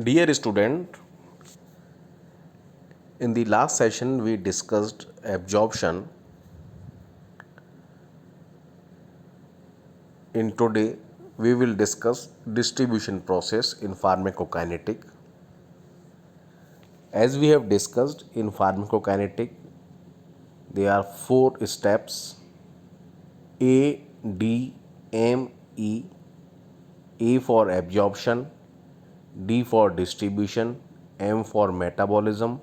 Dear student, in the last session we discussed absorption. In today we will discuss distribution process in pharmacokinetic. As we have discussed in pharmacokinetic, there are four steps: A, D, M, E. A for absorption, D for distribution, M for metabolism,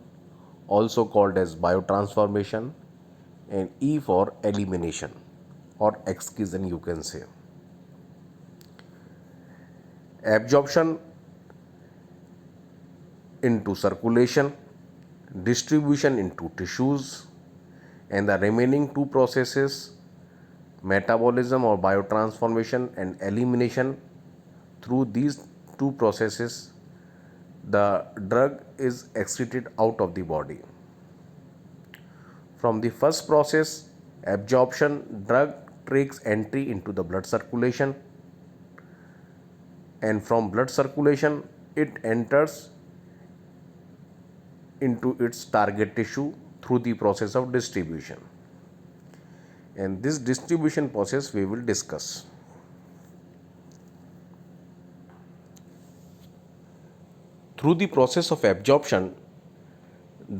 also called as biotransformation, and E for elimination or excretion, you can say. Absorption into circulation, distribution into tissues, and the remaining two processes, metabolism or biotransformation and elimination. Through these two processes, the drug is excreted out of the body. From the first process, absorption, drug takes entry into the blood circulation, and from blood circulation it enters into its target tissue through the process of distribution. And this distribution process we will discuss. Through the process of absorption,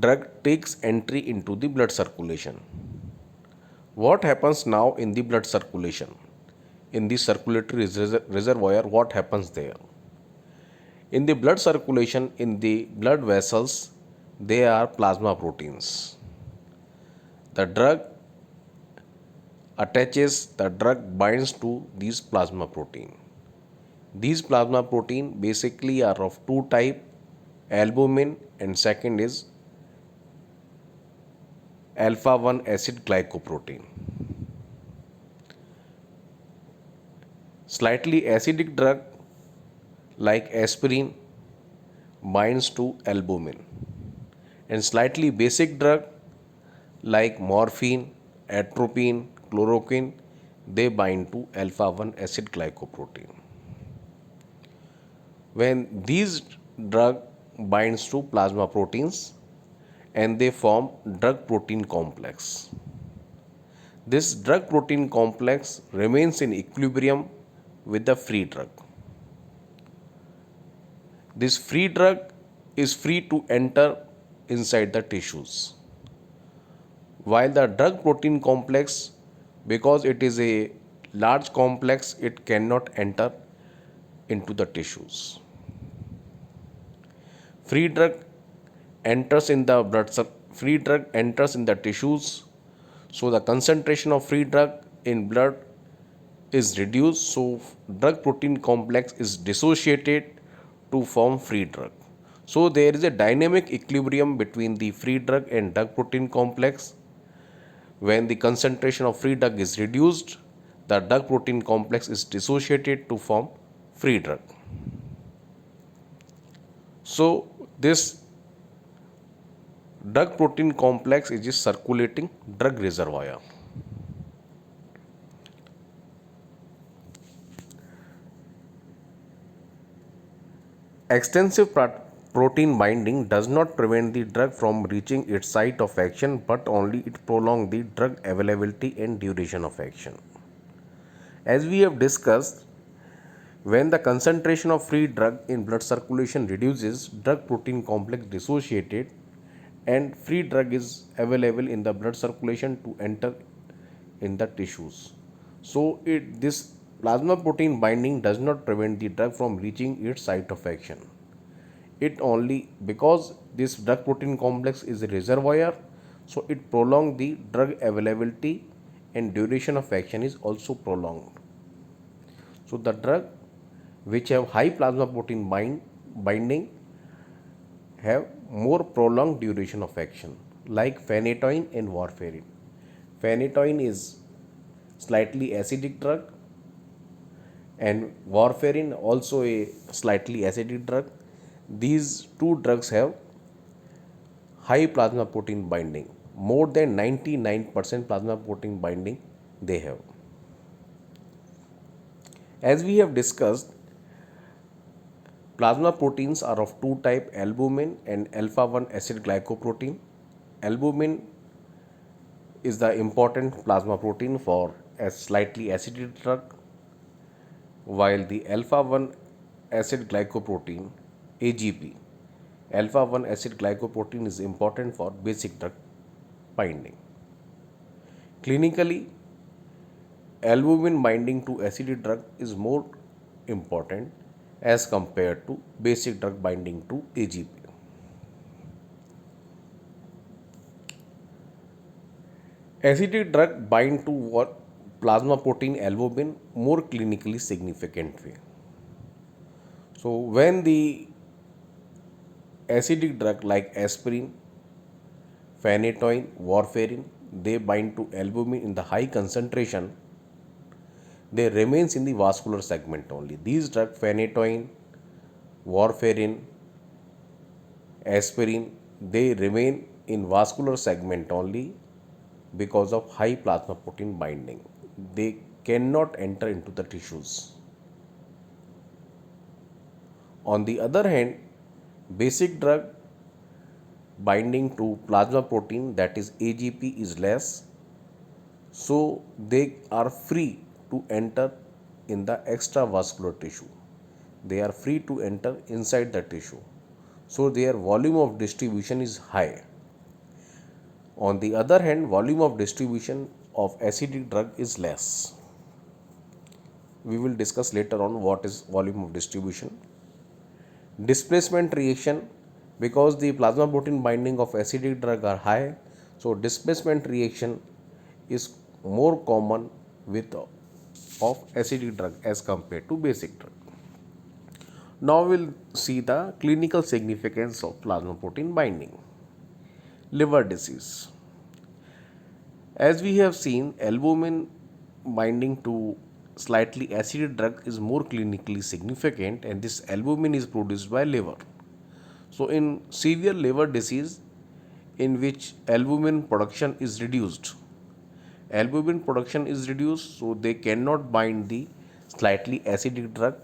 drug takes entry into the blood circulation. What happens now in the blood circulation? In the circulatory reservoir, what happens there? In the blood circulation, in the blood vessels, there are plasma proteins. The drug binds to these plasma protein. These plasma protein basically are of two type, albumin and second is alpha 1 acid glycoprotein. Slightly acidic drug like aspirin binds to albumin, and slightly basic drug like morphine, atropine, chloroquine, they bind to alpha 1 acid glycoprotein. When these drug binds to plasma proteins and they form drug protein complex. This drug protein complex remains in equilibrium with the free drug. This free drug is free to enter inside the tissues, while the drug protein complex, because it is a large complex, it cannot enter into the tissues. Free drug enters in the free drug enters in the tissues, so the concentration of free drug in blood is reduced, so drug protein complex is dissociated to form free drug. So there is a dynamic equilibrium between the free drug and drug protein complex. When the concentration of free drug is reduced, the drug protein complex is dissociated to form free drug. So this drug protein complex is a circulating drug reservoir. Extensive protein binding does not prevent the drug from reaching its site of action, but only it prolongs the drug availability and duration of action. As we have discussed, when the concentration of free drug in blood circulation reduces, drug protein complex dissociated and free drug is available in the blood circulation to enter in the tissues. So this plasma protein binding does not prevent the drug from reaching its site of action. It only, because this drug protein complex is a reservoir, so it prolongs the drug availability and duration of action is also prolonged. So the drug which have high plasma protein binding have more prolonged duration of action, like phenytoin and warfarin. Phenytoin is slightly acidic drug and warfarin also a slightly acidic drug. These two drugs have high plasma protein binding, more than 99% plasma protein binding they have. As we have discussed, Plasma proteins are of two types, albumin and alpha-1 acid glycoprotein. Albumin is the important plasma protein for a slightly acidic drug, while the alpha-1 acid glycoprotein AGP, alpha-1 acid glycoprotein is important for basic drug binding. Clinically, albumin binding to acidic drug is more important as compared to basic drug binding to AGP. Acidic drug bind to what plasma protein albumin more clinically significant way. So when the acidic drug like aspirin, phenytoin, warfarin, they bind to albumin in the high concentration, they remains in the vascular segment only. These drugs, phenytoin, warfarin, aspirin, they remain in vascular segment only because of high plasma protein binding. They cannot enter into the tissues. On the other hand, basic drug binding to plasma protein, that is AGP, is less, so they are free to enter in the extravascular tissue. They are free to enter inside the tissue, so their volume of distribution is high. On the other hand, volume of distribution of acidic drug is less. We will discuss later on what is volume of distribution. Displacement reaction, because the plasma protein binding of acidic drug are high, so displacement reaction is more common with of acidic drug as compared to basic drug. Now we'll see the clinical significance of plasma protein binding. Liver disease. As we have seen, albumin binding to slightly acidic drug is more clinically significant, and this albumin is produced by liver. So in severe liver disease in which albumin production is reduced, so they cannot bind the slightly acidic drug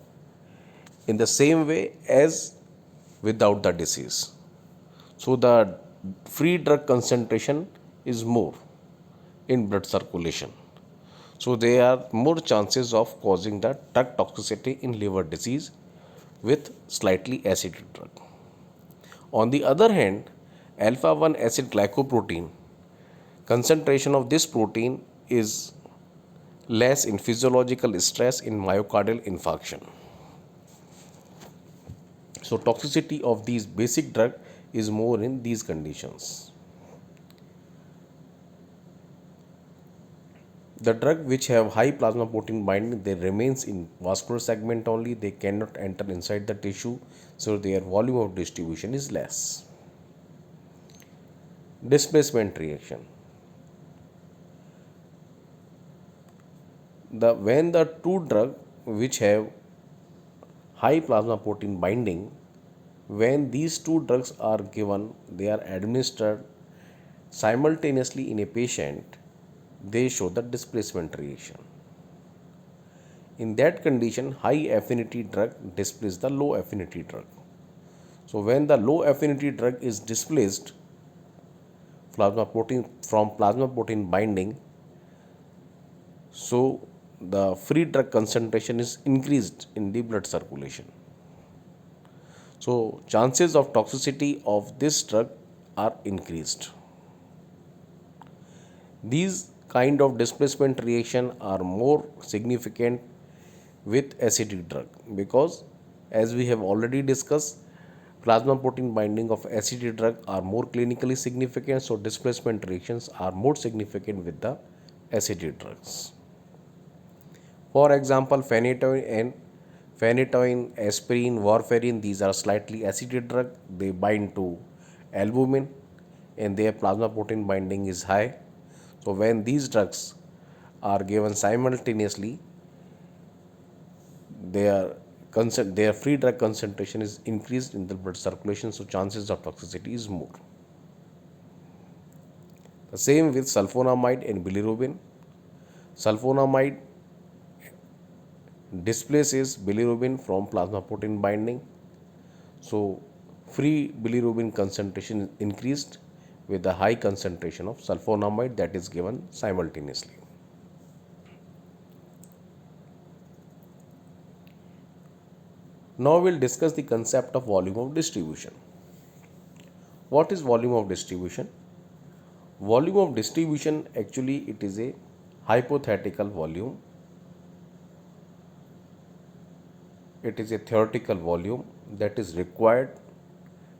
in the same way as without the disease. So the free drug concentration is more in blood circulation. So there are more chances of causing the drug toxicity in liver disease with slightly acidic drug. On the other hand, alpha-1 acid glycoprotein, concentration of this protein is less in physiological stress in myocardial infarction. So toxicity of these basic drug is more in these conditions. The drug which have high plasma protein binding, they remains in vascular segment only, they cannot enter inside the tissue, so their volume of distribution is less. Displacement reaction. When the two drugs which have high plasma protein binding, when these two drugs are given, they are administered simultaneously in a patient, they show the displacement reaction. In that condition, high affinity drug displaces the low affinity drug. So when the low affinity drug is displaced from plasma protein binding, so the free drug concentration is increased in the blood circulation. So chances of toxicity of this drug are increased. These kind of displacement reaction are more significant with acidic drug, because as we have already discussed, plasma protein binding of acidic drug are more clinically significant, so displacement reactions are more significant with the acidic drugs. For example, phenytoin, aspirin, warfarin, these are slightly acidic drug. They bind to albumin and their plasma protein binding is high. So when these drugs are given simultaneously, their free drug concentration is increased in the blood circulation, so chances of toxicity is more. The same with sulfonamide and bilirubin. Sulfonamide displaces bilirubin from plasma protein binding, So free bilirubin concentration is increased with the high concentration of sulfonamide that is given simultaneously. Now we'll discuss the concept of volume of distribution. What is volume of distribution? Volume of distribution, actually it is a hypothetical volume. It is a theoretical volume that is required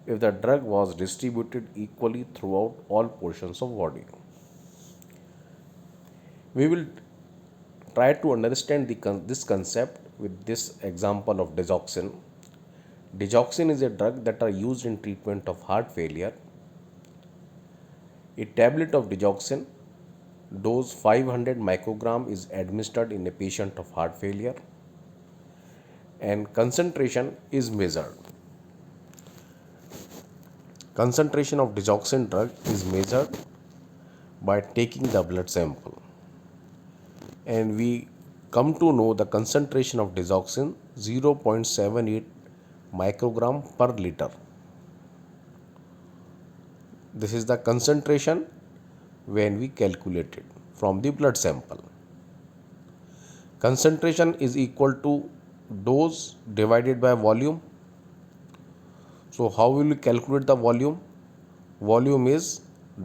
if the drug was distributed equally throughout all portions of body. We will try to understand this concept with this example of digoxin. Digoxin is a drug that are used in treatment of heart failure. A tablet of digoxin, dose 500 microgram, is administered in a patient of heart failure and concentration is measured. Concentration of digoxin drug is measured by taking the blood sample, and we come to know the concentration of digoxin 0.78 microgram per liter. This is the concentration when we calculate it from the blood sample. Concentration is equal to dose divided by volume. So how will we calculate the volume? Volume is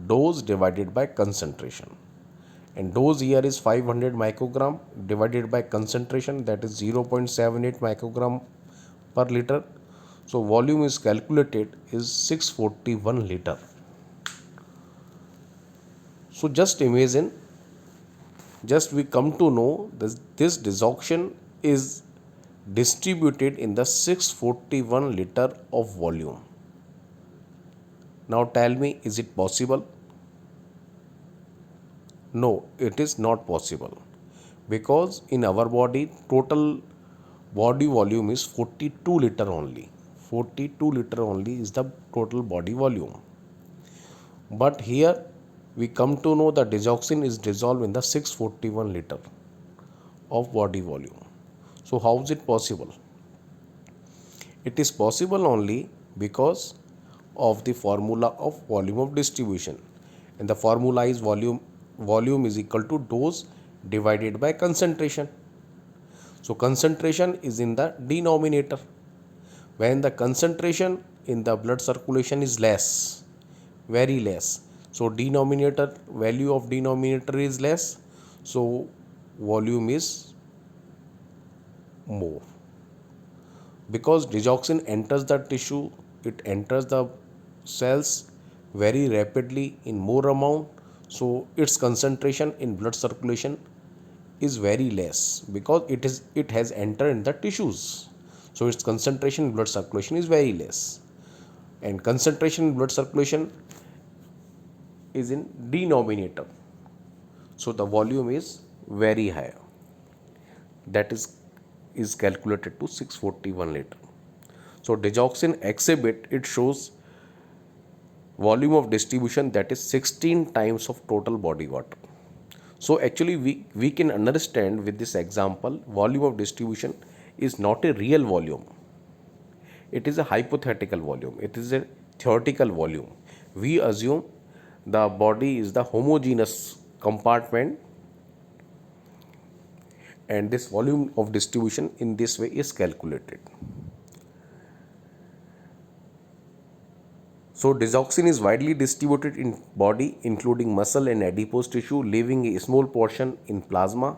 dose divided by concentration, and dose here is 500 microgram divided by concentration, that is 0.78 microgram per liter. So volume is calculated is 641 liter. So just imagine, just we come to know this digoxin is distributed in the 641 liter of volume. Now tell me, is it possible? No, it is not possible, because in our body total body volume is 42 liter only. 42 liter only is the total body volume. But here we come to know that digoxin is dissolved in the 641 liter of body volume. So how is it possible? It is possible only because of the formula of volume of distribution, and the formula is volume is equal to dose divided by concentration. So concentration is in the denominator. When the concentration in the blood circulation is less, very less, so denominator value of denominator is less, so volume is more. Because digoxin enters the tissue, it enters the cells very rapidly in more amount, so its concentration in blood circulation is very less because it has entered in the tissues. So its concentration in blood circulation is very less, and concentration in blood circulation is in denominator, so the volume is very high, that is calculated to 641 liter. So digoxin exhibit, it shows volume of distribution that is 16 times of total body water. So actually we can understand with this example, volume of distribution is not a real volume. It is a hypothetical volume. It is a theoretical volume. We assume the body is the homogeneous compartment, and this volume of distribution in this way is calculated. So digoxin is widely distributed in body, including muscle and adipose tissue, leaving a small portion in plasma.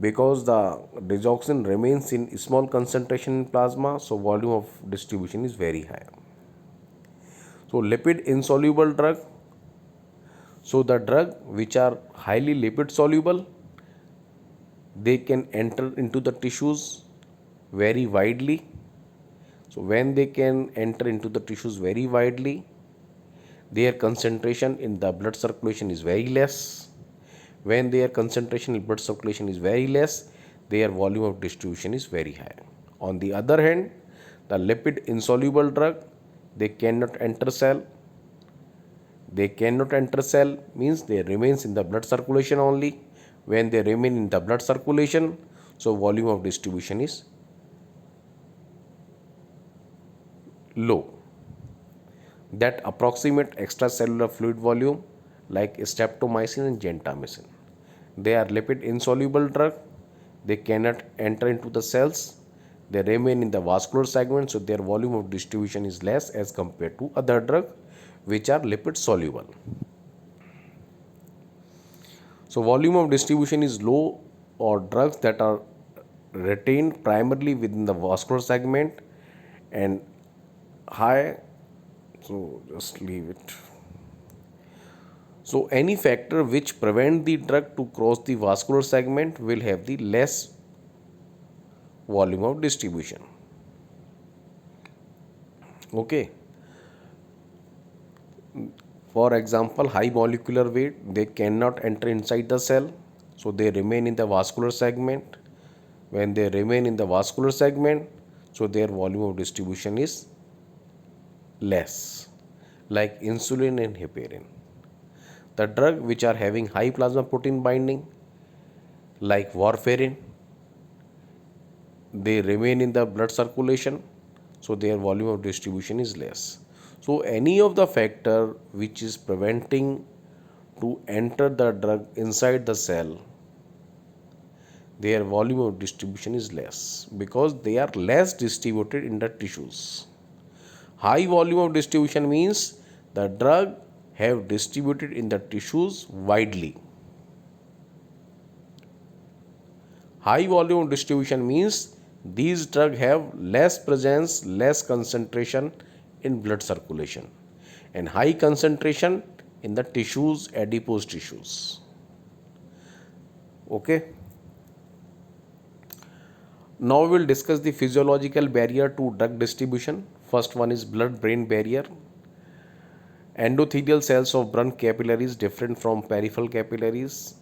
Because the digoxin remains in small concentration in plasma, so volume of distribution is very high. So lipid insoluble drug. So the drug which are highly lipid soluble, they can enter into the tissues very widely. So when they can enter into the tissues very widely, their concentration in the blood circulation is very less. When their concentration in blood circulation is very less, their volume of distribution is very high. On the other hand, the lipid insoluble drug, they cannot enter cell. They cannot enter cell means they remains in the blood circulation only. When they remain in the blood circulation, so volume of distribution is low that approximate extracellular fluid volume like streptomycin and gentamicin. They are lipid insoluble drug. They cannot enter into the cells. They remain in the vascular segment, so their volume of distribution is less as compared to other drugs which are lipid soluble. So volume of distribution is low or drugs that are retained primarily within the vascular segment and high. So just leave it. So any factor which prevent the drug to cross the vascular segment will have the less volume of distribution. Okay. For example, high molecular weight, they cannot enter inside the cell, so they remain in the vascular segment. When they remain in the vascular segment, so their volume of distribution is less, like insulin and heparin. The drug which are having high plasma protein binding, like warfarin, they remain in the blood circulation, so their volume of distribution is less. So any of the factor which is preventing to enter the drug inside the cell, their volume of distribution is less because they are less distributed in the tissues. High volume of distribution means the drug have distributed in the tissues widely. High volume of distribution means these drugs have less presence, less concentration in blood circulation, and high concentration in the tissues, adipose tissues. Okay. Now we will discuss the physiological barrier to drug distribution. First one is blood-brain barrier. Endothelial cells of blood capillaries different from peripheral capillaries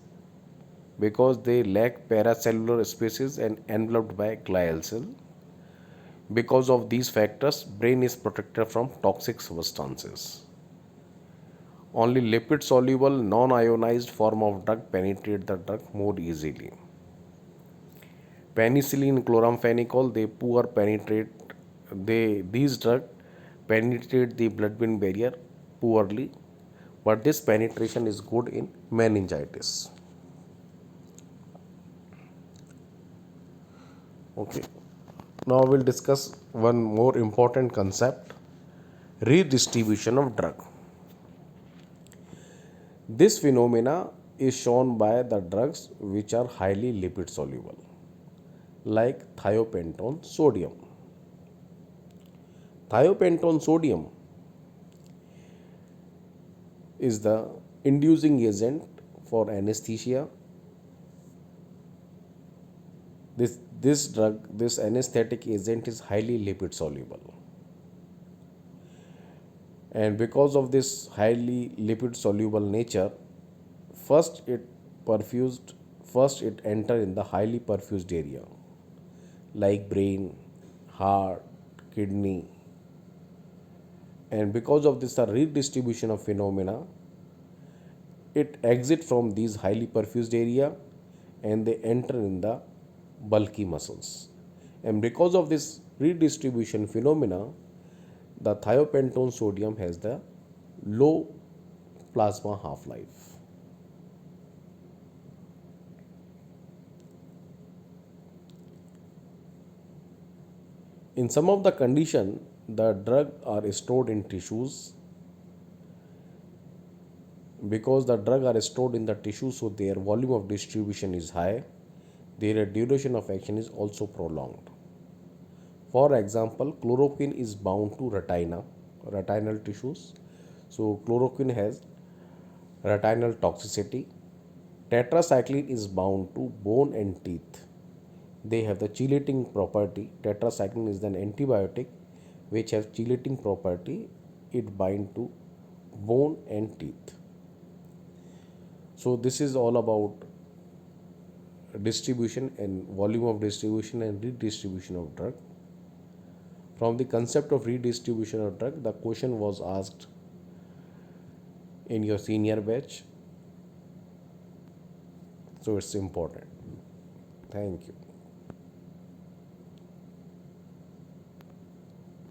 because they lack paracellular spaces and enveloped by glial cell. Because of these factors, brain is protected from toxic substances. Only lipid-soluble, non-ionized form of drug penetrate the drug more easily. Penicillin, chloramphenicol, these drugs penetrate the blood-brain barrier poorly, but this penetration is good in meningitis. Okay. Now we'll discuss one more important concept, redistribution of drug. This phenomena is shown by the drugs which are highly lipid soluble, like thiopentone sodium. Thiopentone sodium is the inducing agent for anesthesia. This anesthetic agent is highly lipid soluble. And because of this highly lipid soluble nature, first it enter in the highly perfused area like brain, heart, kidney, and because of this redistribution of phenomena, it exit from these highly perfused area and they enter in the bulky muscles. And because of this redistribution phenomena, the thiopentone sodium has the low plasma half-life. In some of the condition, the drug are stored in tissues. Because the drug are stored in the tissue, so their volume of distribution is high, their duration of action is also prolonged. For example, chloroquine is bound to retinal tissues. So chloroquine has retinal toxicity. Tetracycline is bound to bone and teeth. They have the chelating property. Tetracycline is an antibiotic which has chelating property. It bind to bone and teeth. So this is all about distribution and volume of distribution and redistribution of drug. From the concept of redistribution of drug, the question was asked in your senior batch. So it's important. Thank you.